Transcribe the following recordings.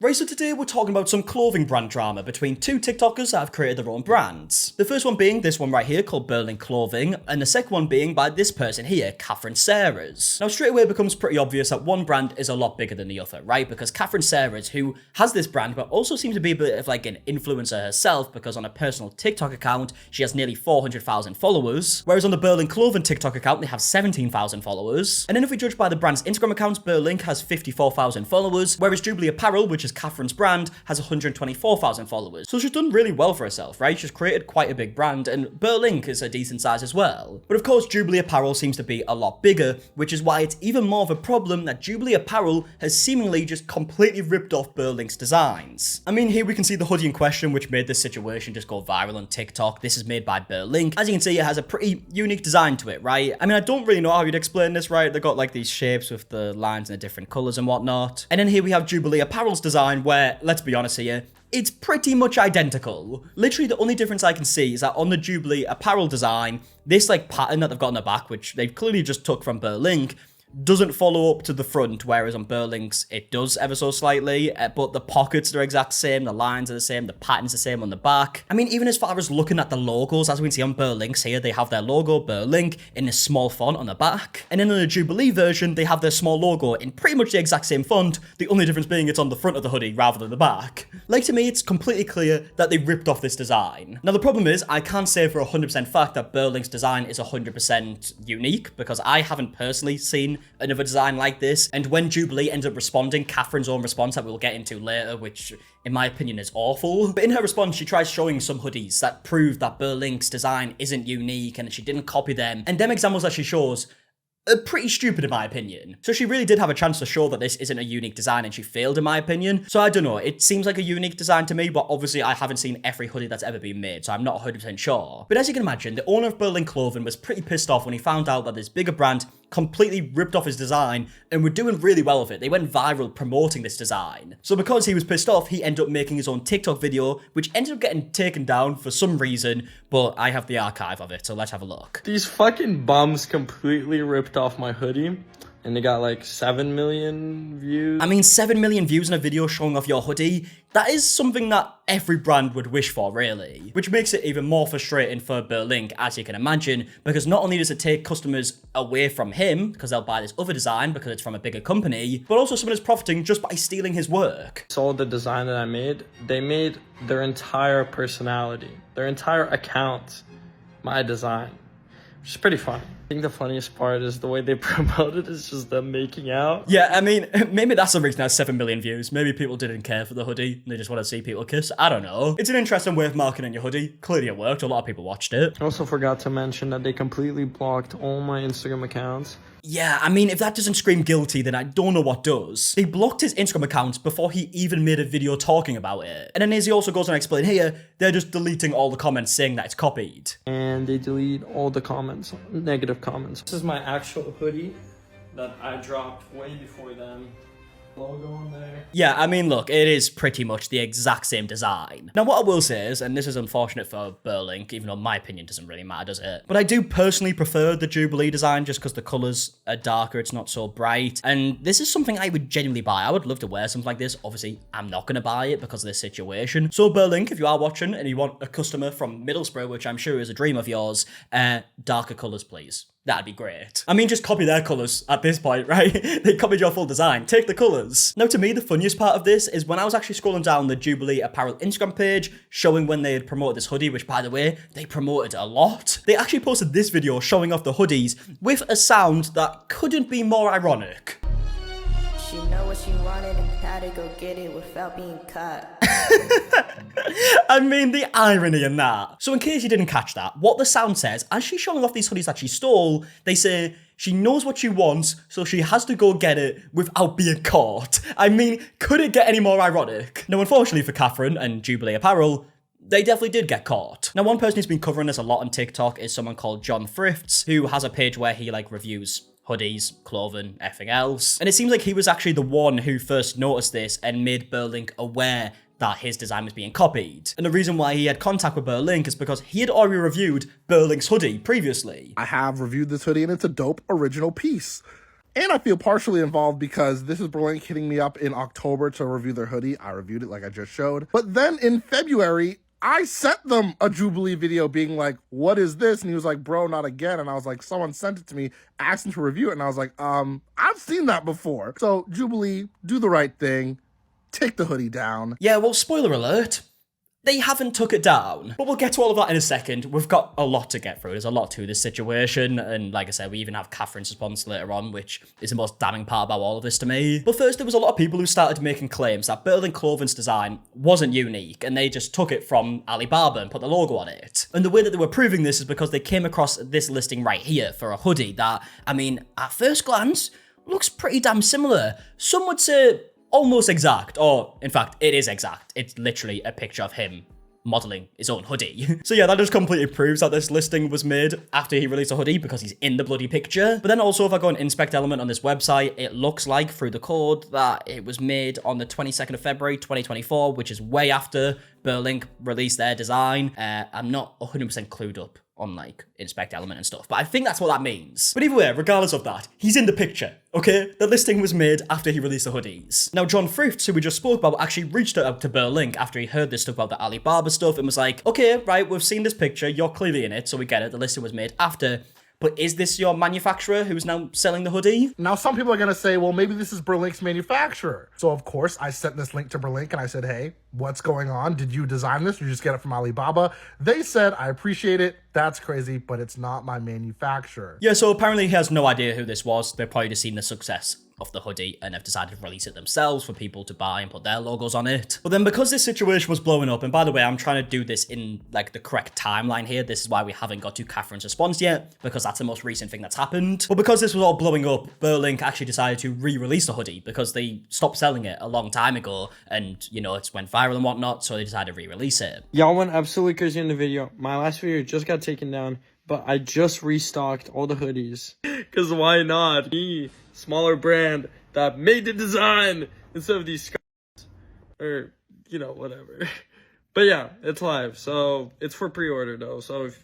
Right, so today we're talking about some clothing brand drama between two TikTokers that have created their own brands. The first one being this one right here called berlinc.clothing, and the second one being by this person here, katherinesaras. Now straight away it becomes pretty obvious that one brand is a lot bigger than the other, right? Because katherinesaras, who has this brand but also seems to be a bit of like an influencer herself, because on a personal TikTok account she has nearly 400,000 followers, whereas on the berlinc.clothing TikTok account they have 17,000 followers. And then if we judge by the brand's Instagram accounts, berlinc has 54,000 followers, whereas Jubilee Apparel, which is Katherine's brand, has 124,000 followers. So she's done really well for herself, right? She's created quite a big brand, and berlinc is a decent size as well. But of course, Jubilee Apparel seems to be a lot bigger, which is why it's even more of a problem that Jubilee Apparel has seemingly just completely ripped off berlinc's designs. I mean, here we can see the hoodie in question, which made this situation just go viral on TikTok. This is made by berlinc. As you can see, it has a pretty unique design to it, right? I mean, I don't really know how you'd explain this, right? They've got like these shapes with the lines and the different colors and whatnot. And then here we have Jubilee Apparel's design, where, let's be honest here, it's pretty much identical. Literally, the only difference I can see is that on the Jubilee Apparel design, this like pattern that they've got on the back, which they've clearly just took from berlinc, doesn't follow up to the front, whereas on berlinc's it does ever so slightly, but the pockets are exact same, the lines are the same, the pattern's the same on the back. I mean, even as far as looking at the logos, as we can see on berlinc's here, they have their logo, berlinc, in a small font on the back, and then in the Jubilee version, they have their small logo in pretty much the exact same font, the only difference being it's on the front of the hoodie rather than the back. Like, to me, it's completely clear that they ripped off this design. Now, the problem is, I can't say for 100% fact that berlinc's design is 100% unique, because I haven't personally seen another design like this, and when Jubilee ends up responding, Katherine's own response that we'll get into later, which in my opinion is awful, but in her response she tries showing some hoodies that prove that berlinc's design isn't unique and she didn't copy them, and them examples that she shows are pretty stupid in my opinion. So she really did have a chance to show that this isn't a unique design, and she failed in my opinion. So I don't know, it seems like a unique design to me, but obviously I haven't seen every hoodie that's ever been made, so I'm not 100% sure. But as you can imagine, the owner of berlinc.clothing was pretty pissed off when he found out that this bigger brand completely ripped off his design and were doing really well with it. They went viral promoting this design. So because he was pissed off, he ended up making his own TikTok video, which ended up getting taken down for some reason, but I have the archive of it, so let's have a look. These fucking bums completely ripped off my hoodie, and they got like 7 million views. I mean, 7 million views in a video showing off your hoodie, that is something that every brand would wish for, really. Which makes it even more frustrating for berlinc, as you can imagine, because not only does it take customers away from him, because they'll buy this other design because it's from a bigger company, but also someone is profiting just by stealing his work. Saw the design that I made, they made their entire personality, their entire account, my design, which is pretty funny. I think the funniest part is the way they promote it is just them making out. Yeah, I mean, maybe that's the reason it has 7 million views. Maybe people didn't care for the hoodie, they just want to see people kiss. I don't know. It's an interesting way of marketing your hoodie. Clearly it worked, a lot of people watched it. I also forgot to mention that they completely blocked all my Instagram accounts. Yeah, I mean, if that doesn't scream guilty, then I don't know what does. They blocked his Instagram account before he even made a video talking about it. And then as he also goes on to explain here, they're just deleting all the comments saying that it's copied. And they delete all the comments, negative comments. This is my actual hoodie that I dropped way before them. Logo on there. Yeah, I mean, look, it is pretty much the exact same design. Now, what I will say is, and this is unfortunate for berlinc, even though my opinion doesn't really matter, does it? But I do personally prefer the Jubilee design just because the colours are darker, it's not so bright. And this is something I would genuinely buy. I would love to wear something like this. Obviously, I'm not going to buy it because of this situation. So berlinc, if you are watching and you want a customer from Middlesbrough, which I'm sure is a dream of yours, darker colours, please. That'd be great. I mean, just copy their colours at this point, right? They copied your full design. Take the colours. Now, to me, the funniest part of this is when I was actually scrolling down the Jubilee Apparel Instagram page, showing when they had promoted this hoodie, which, by the way, they promoted a lot. They actually posted this video showing off the hoodies with a sound that couldn't be more ironic. She know what she wanted and had to go get it without being caught. I mean, the irony in that. So in case you didn't catch that, what the sound says, as she's showing off these hoodies that she stole, they say, she knows what she wants, so she has to go get it without being caught. I mean, could it get any more ironic? Now, unfortunately for Katherine and Jubilee Apparel, they definitely did get caught. Now, one person who's been covering this a lot on TikTok is someone called John Thrifts, who has a page where he, like, reviews hoodies, clothing, everything else. And it seems like he was actually the one who first noticed this and made berlinc aware that his design was being copied. And the reason why he had contact with berlinc is because he had already reviewed berlinc's hoodie previously. I have reviewed this hoodie and it's a dope original piece. And I feel partially involved because this is Berlinc hitting me up in October to review their hoodie. I reviewed it like I just showed. But then in February, I sent them a Jubilee video being like, what is this? And he was like, bro, not again. And I was like, someone sent it to me, asking to review it. And I was like, I've seen that before. So Jubilee, do the right thing. Take the hoodie down. Yeah, well, spoiler alert. They haven't took it down. But we'll get to all of that in a second. We've got a lot to get through. There's a lot to this situation. And like I said, we even have Katherine's response later on, which is the most damning part about all of this to me. But first, there was a lot of people who started making claims that berlinc.clothing's design wasn't unique, and they just took it from Alibaba and put the logo on it. And the way that they were proving this is because they came across this listing right here for a hoodie that, I mean, at first glance, looks pretty damn similar. Some would say almost exact, or in fact, it is exact. It's literally a picture of him modeling his own hoodie. So yeah, that just completely proves that this listing was made after he released a hoodie because he's in the bloody picture. But then also, if I go and inspect element on this website, it looks like through the code that it was made on the 22nd of February, 2024, which is way after Berlinc released their design. I'm not 100% clued up on like inspect element and stuff, but I think that's what that means. But either way, regardless of that, he's in the picture, okay? The listing was made after he released the hoodies. Now, John Friths, who we just spoke about, actually reached out to Berlinc after he heard this stuff about the Alibaba stuff and was like, okay, right, we've seen this picture, you're clearly in it, so we get it, the listing was made after. But is this your manufacturer who's now selling the hoodie? Now, some people are going to say, well, maybe this is Berlinc's manufacturer. So, of course, I sent this link to Berlinc and I said, hey, what's going on? Did you design this or you just get it from Alibaba? They said, I appreciate it. That's crazy, but it's not my manufacturer. Yeah, so apparently he has no idea who this was. They've probably just seen the success of the hoodie and have decided to release it themselves for people to buy and put their logos on it. But then because this situation was blowing up, and by the way, I'm trying to do this in like the correct timeline here. This is why we haven't got to Katherine's response yet, because that's the most recent thing that's happened. But because this was all blowing up, Berlinc actually decided to re-release the hoodie because they stopped selling it a long time ago and, you know, it's went viral and whatnot, so they decided to re-release it. Y'all went absolutely crazy in the video. My last video just got taken down, but I just restocked all the hoodies. Because why not? Me, smaller brand that made the design instead of these scarves. Or, you know, whatever. But yeah, it's live. So it's for pre-order though. So if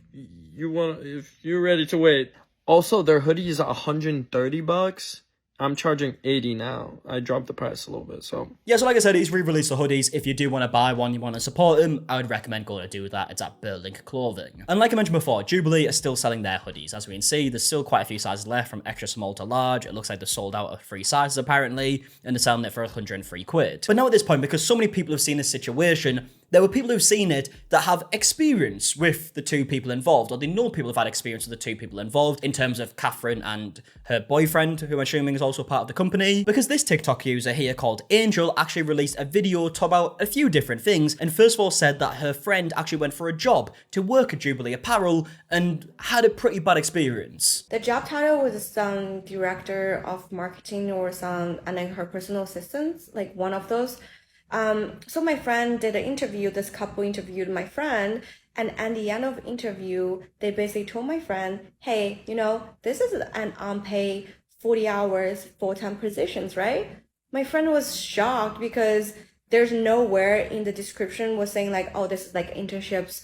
you're ready to wait. Also, their hoodie is $130. I'm charging 80 now. I dropped the price a little bit, so. Yeah, so like I said, he's re-released the hoodies. If you do want to buy one, you want to support him, I would recommend going to do that. It's at Berlinc Clothing. And like I mentioned before, Jubilee are still selling their hoodies. As we can see, there's still quite a few sizes left from extra small to large. It looks like they're sold out of 3 sizes apparently, and they're selling it for 103 quid. But now at this point, because so many people have seen this situation, there were people who've seen it that have experience with the 2 people involved, or they know people have had experience with the 2 people involved in terms of Katherine and her boyfriend, who I'm assuming is also part of the company. Because this TikTok user here called Angel actually released a video to about a few different things, and first of all said that her friend actually went for a job to work at Jubilee Apparel and had a pretty bad experience. The job title was some director of marketing or some, and then her personal assistants, like one of those. So my friend did an interview, this couple interviewed my friend, and at the end of the interview, they basically told my friend, hey, you know, this is an unpaid 40 hours full-time positions, right? My friend was shocked because there's nowhere in the description was saying like, oh, this is like internships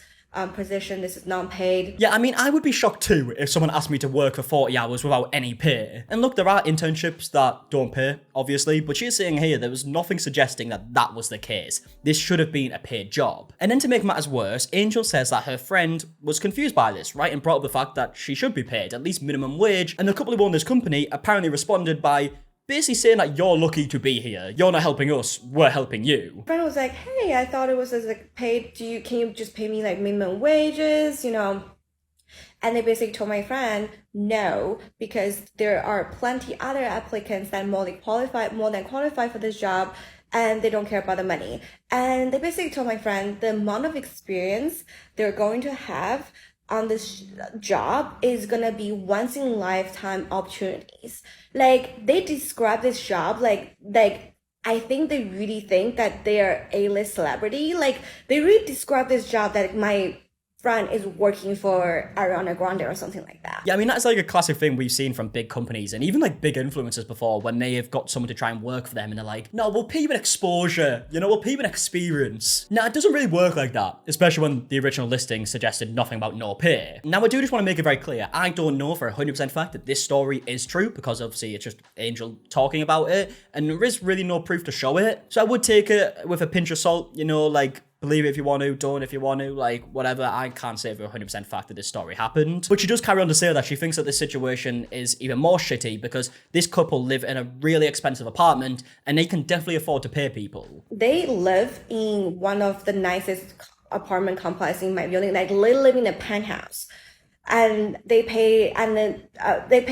position, this is non-paid. Yeah, I mean, I would be shocked too if someone asked me to work for 40 hours without any pay. And look, there are internships that don't pay, obviously, but she's saying here there was nothing suggesting that that was the case. This should have been a paid job. And then to make matters worse, Angel says that her friend was confused by this, right, and brought up the fact that she should be paid at least minimum wage, and the couple who own this company apparently responded by basically saying that you're lucky to be here. You're not helping us, we're helping you. My friend was like, hey, I thought it was as like paid, can you just pay me like minimum wages, you know? And they basically told my friend, no, because there are plenty other applicants that more than qualify for this job, and they don't care about the money. And they basically told my friend the amount of experience they're going to have on this job is gonna be once in lifetime opportunities. Like, they describe this job like I think they really think that they are A-list celebrity. Like, they really describe this job that my friend is working for Ariana Grande or something like that. Yeah, I mean, that's like a classic thing we've seen from big companies and even like big influencers before when they have got someone to try and work for them and they're like, no, we'll pay you an exposure, you know, we'll pay you an experience. Now, it doesn't really work like that, especially when the original listing suggested nothing about no pay. Now, I do just want to make it very clear, I don't know for 100% fact that this story is true because obviously it's just Angel talking about it and there is really no proof to show it. So I would take it with a pinch of salt, you know, like, believe it if you want to, don't if you want to, like, whatever. I can't say for 100% fact that this story happened. But she does carry on to say that she thinks that this situation is even more shitty because this couple live in a really expensive apartment and they can definitely afford to pay people. They live in one of the nicest apartment complexes in my building, like they live in a penthouse. And they pay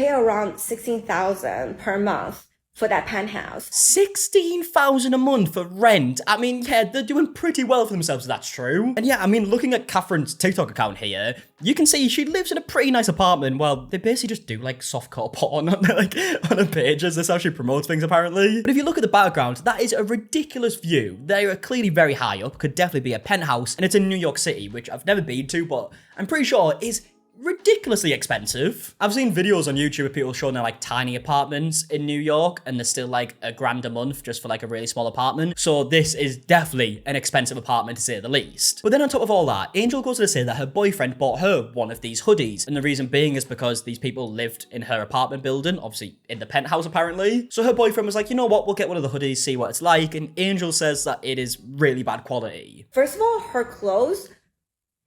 around 16,000 per month for that penthouse. 16,000 a month for rent. I mean, yeah, they're doing pretty well for themselves, that's true. And yeah, I mean, looking at Katherine's TikTok account here, you can see she lives in a pretty nice apartment. Well, they basically just do like softcore porn on her pages. That's how she promotes things, apparently. But if you look at the background, that is a ridiculous view. They are clearly very high up, could definitely be a penthouse, and it's in New York City, which I've never been to, but I'm pretty sure is ridiculously expensive. I've seen videos on YouTube of people showing their like tiny apartments in New York and they're still like $1,000 a month just for like a really small apartment. So this is definitely an expensive apartment to say the least. But then on top of all that, Angel goes on to say that her boyfriend bought her one of these hoodies. And the reason being is because these people lived in her apartment building, obviously in the penthouse apparently. So her boyfriend was like, you know what, we'll get one of the hoodies, see what it's like. And Angel says that it is really bad quality. First of all, her clothes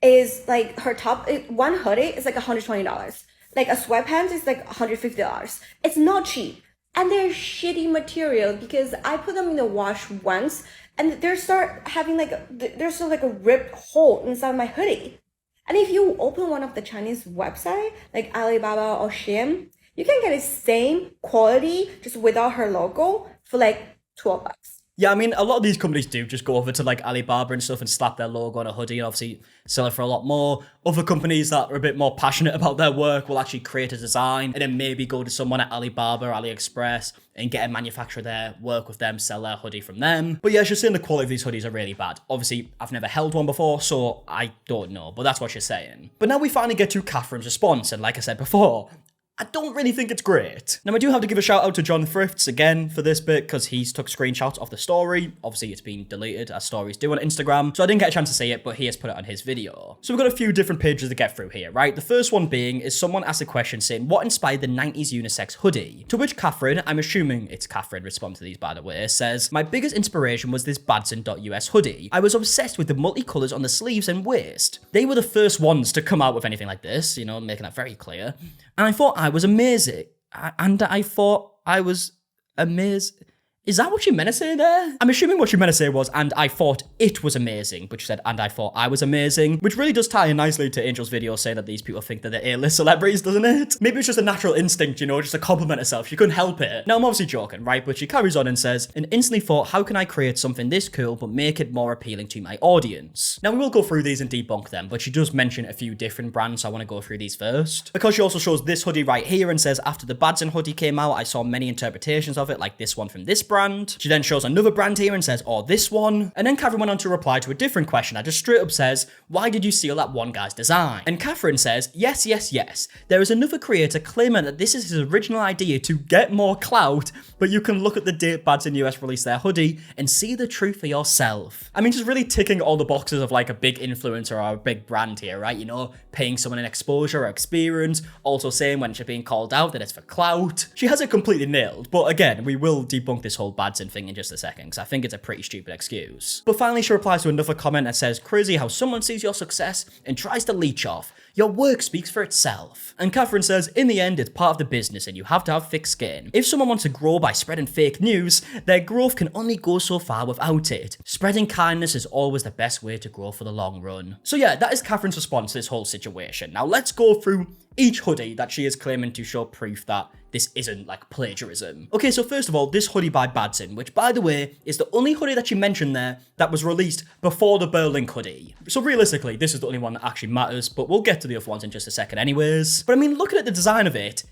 is like her top, one hoodie is like $120. Like a sweatpants is like $150. It's not cheap. And they're shitty material because I put them in the wash once and they start having like, there's still like a ripped hole inside my hoodie. And if you open one of the Chinese website, like Alibaba or Shein, you can get the same quality just without her logo for like $12. Yeah, I mean, a lot of these companies do just go over to like Alibaba and stuff and slap their logo on a hoodie and obviously sell it for a lot more. Other companies that are a bit more passionate about their work will actually create a design and then maybe go to someone at Alibaba or AliExpress and get a manufacturer there, work with them, sell their hoodie from them. But yeah, she's saying the quality of these hoodies are really bad. Obviously, I've never held one before, so I don't know, but that's what she's saying. But now we finally get to Katherine's response, and like I said before, I don't really think it's great. Now, I do have to give a shout out to John Thrifts again for this bit because he's took screenshots of the story. Obviously, it's been deleted as stories do on Instagram, so I didn't get a chance to see it, but he has put it on his video. So we've got a few different pages to get through here, right? The first one being is someone asked a question saying, what inspired the 90s unisex hoodie? To which Katherine, I'm assuming it's Katherine, respond to these by the way, says, my biggest inspiration was this berlinc.US hoodie. I was obsessed with the multicolours on the sleeves and waist. They were the first ones to come out with anything like this, you know, making that very clear. And I thought I was amazing. I thought I was amazing. Is that what she meant to say there? I'm assuming what she meant to say was, and I thought it was amazing, but she said, and I thought I was amazing, which really does tie in nicely to Angel's video saying that these people think that they're A-list celebrities, doesn't it? Maybe it's just a natural instinct, you know, just to compliment herself. She couldn't help it. Now, I'm obviously joking, right? But she carries on and says, and instantly thought, how can I create something this cool, but make it more appealing to my audience? Now, we will go through these and debunk them, but she does mention a few different brands, so I want to go through these first. Because she also shows this hoodie right here and says, after the berlinc hoodie came out, I saw many interpretations of it, like this one from this brand. She then shows another brand here and says, or this one. And then Katherine went on to reply to a different question that just straight up says, why did you steal that one guy's design? And Katherine says, yes, yes, yes. There is another creator claiming that this is his original idea to get more clout, but you can look at the date berlinc US released their hoodie and see the truth for yourself. I mean, just really ticking all the boxes of like a big influencer or a big brand here, right? You know, paying someone an exposure or experience, also saying when she's being called out that it's for clout. She has it completely nailed, but again, we will debunk this whole berlinc thing in just a second, because I think it's a pretty stupid excuse. But finally, she replies to another comment that says, crazy how someone sees your success and tries to leech off. Your work speaks for itself. And Katherine says, in the end, it's part of the business and you have to have thick skin. If someone wants to grow by spreading fake news, their growth can only go so far without it. Spreading kindness is always the best way to grow for the long run. So yeah, that is Katherine's response to this whole situation. Now let's go through each hoodie that she is claiming to show proof that this isn't like plagiarism. Okay, so first of all, this hoodie by berlinc, which by the way, is the only hoodie that she mentioned there that was released before the berlinc hoodie. So realistically, this is the only one that actually matters, but we'll get to the other ones in just a second anyways. But I mean, looking at the design of it,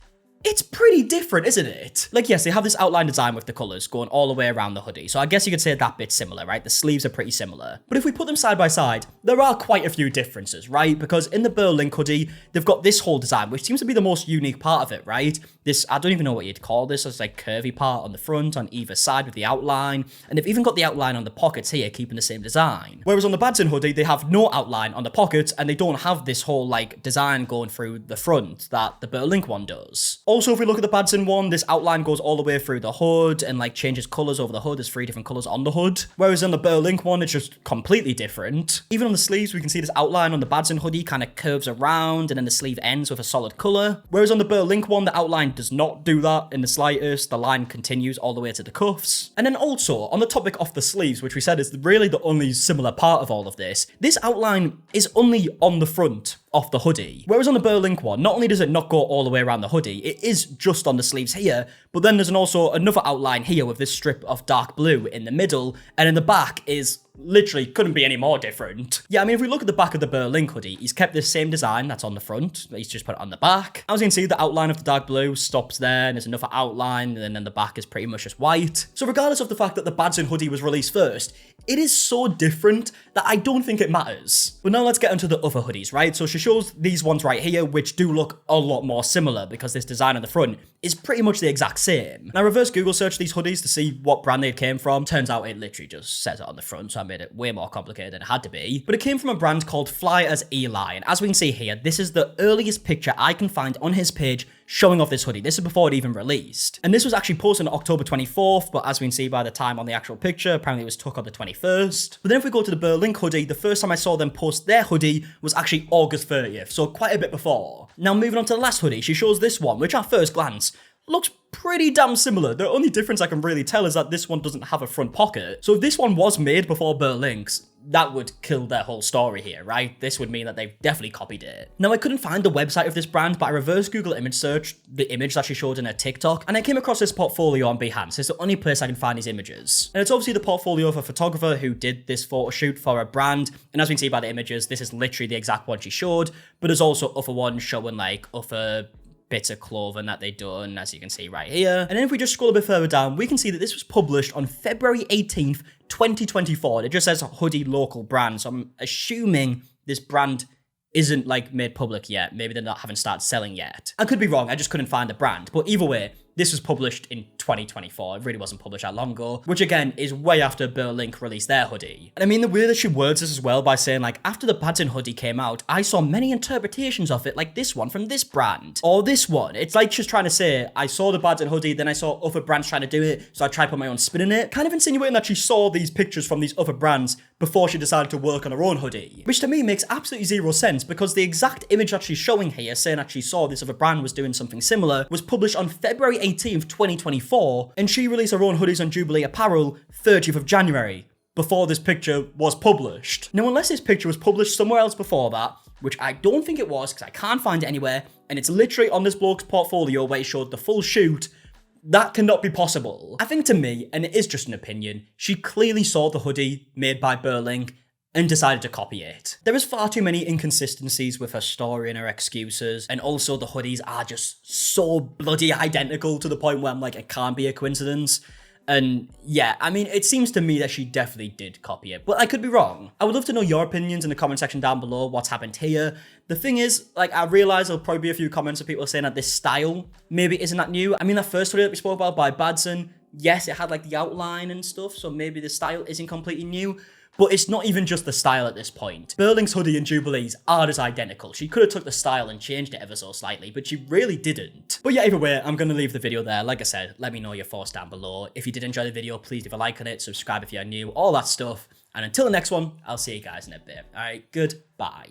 it's pretty different, isn't it? Like, yes, they have this outline design with the colors going all the way around the hoodie. So I guess you could say that bit's similar, right? The sleeves are pretty similar. But if we put them side by side, there are quite a few differences, right? Because in the berlinc hoodie, they've got this whole design, which seems to be the most unique part of it, right? This, I don't even know what you'd call this. It's like curvy part on the front, on either side with the outline. And they've even got the outline on the pockets here, keeping the same design. Whereas on the Badson hoodie, they have no outline on the pockets, and they don't have this whole like design going through the front that the berlinc one does. Also, if we look at the Badson one, this outline goes all the way through the hood and like changes colors over the hood. There's 3 different colors on the hood. Whereas on the berlinc one, it's just completely different. Even on the sleeves, we can see this outline on the Badson hoodie kind of curves around and then the sleeve ends with a solid color. Whereas on the berlinc one, the outline does not do that in the slightest. The line continues all the way to the cuffs. And then also, on the topic of the sleeves, which we said is really the only similar part of all of this outline is only on the front of the hoodie. Whereas on the berlinc one, not only does it not go all the way around the hoodie, it is just on the sleeves here, but then there's also another outline here with this strip of dark blue in the middle, and in the back is literally couldn't be any more different. Yeah, I mean, if we look at the back of the berlinc hoodie, he's kept this same design that's on the front, he's just put it on the back. As you can see, the outline of the dark blue stops there, and there's another outline, and then the back is pretty much just white. So regardless of the fact that the Badson hoodie was released first, it is so different that I don't think it matters. But now let's get into the other hoodies, right? So she shows these ones right here, which do look a lot more similar because this design on the front is pretty much the exact same. Now, reverse Google search these hoodies to see what brand they came from. Turns out it literally just says it on the front, so I made it way more complicated than it had to be. But it came from a brand called Fly as Eli, and as we can see here, this is the earliest picture I can find on his page showing off this hoodie. This is before it even released. And this was actually posted on October 24th, but as we can see by the time on the actual picture, apparently it was took on the 21st. But then if we go to the berlinc hoodie, the first time I saw them post their hoodie was actually August 30th, so quite a bit before. Now moving on to the last hoodie, she shows this one, which at first glance looks pretty damn similar. The only difference I can really tell is that this one doesn't have a front pocket. So if this one was made before berlinc's, that would kill their whole story here, right? This would mean that they've definitely copied it. Now, I couldn't find the website of this brand, but I reverse Google image searched the image that she showed in her TikTok, and I came across this portfolio on Behance. It's the only place I can find these images. And it's obviously the portfolio of a photographer who did this photo shoot for a brand, and as we can see by the images, this is literally the exact one she showed, but there's also other ones showing like other bits of clothing that they done, as you can see right here. And then if we just scroll a bit further down, we can see that this was published on February 18th, 2024. It just says hoodie local brand, so I'm assuming this brand isn't like made public yet. Maybe they're not haven't started selling yet. I could be wrong, I just couldn't find the brand. But either way, this was published in 2024. It really wasn't published that long ago, which again is way after berlinc released their hoodie. And I mean, the way that she words this as well by saying like, after the Badson hoodie came out, I saw many interpretations of it, like this one from this brand or this one. It's like she's trying to say, I saw the Badson hoodie, then I saw other brands trying to do it, so I tried to put my own spin in it, kind of insinuating that she saw these pictures from these other brands before she decided to work on her own hoodie, which to me makes absolutely zero sense because the exact image that she's showing here saying that she saw this other brand was doing something similar was published on February 18th, 2024, and she released her own hoodies on Jubilee Apparel 30th of January, before this picture was published. Now, unless this picture was published somewhere else before that, which I don't think it was because I can't find it anywhere, and it's literally on this bloke's portfolio where he showed the full shoot, that cannot be possible. I think to me, and it is just an opinion, she clearly saw the hoodie made by berlinc and decided to copy it. There is far too many inconsistencies with her story and her excuses, and also the hoodies are just so bloody identical to the point where I'm like, it can't be a coincidence. And yeah, I mean, it seems to me that she definitely did copy it, but I could be wrong. I would love to know your opinions in the comment section down below, what's happened here. The thing is, like, I realize there'll probably be a few comments of people saying that this style maybe isn't that new. I mean, that first hoodie that we spoke about by Badson, yes, it had like the outline and stuff, so maybe the style isn't completely new. But it's not even just the style at this point. berlinc's hoodie and Jubilee's are just identical. She could have took the style and changed it ever so slightly, but she really didn't. But yeah, either way, I'm going to leave the video there. Like I said, let me know your thoughts down below. If you did enjoy the video, please leave a like on it, subscribe if you're new, all that stuff. And until the next one, I'll see you guys in a bit. Alright, goodbye.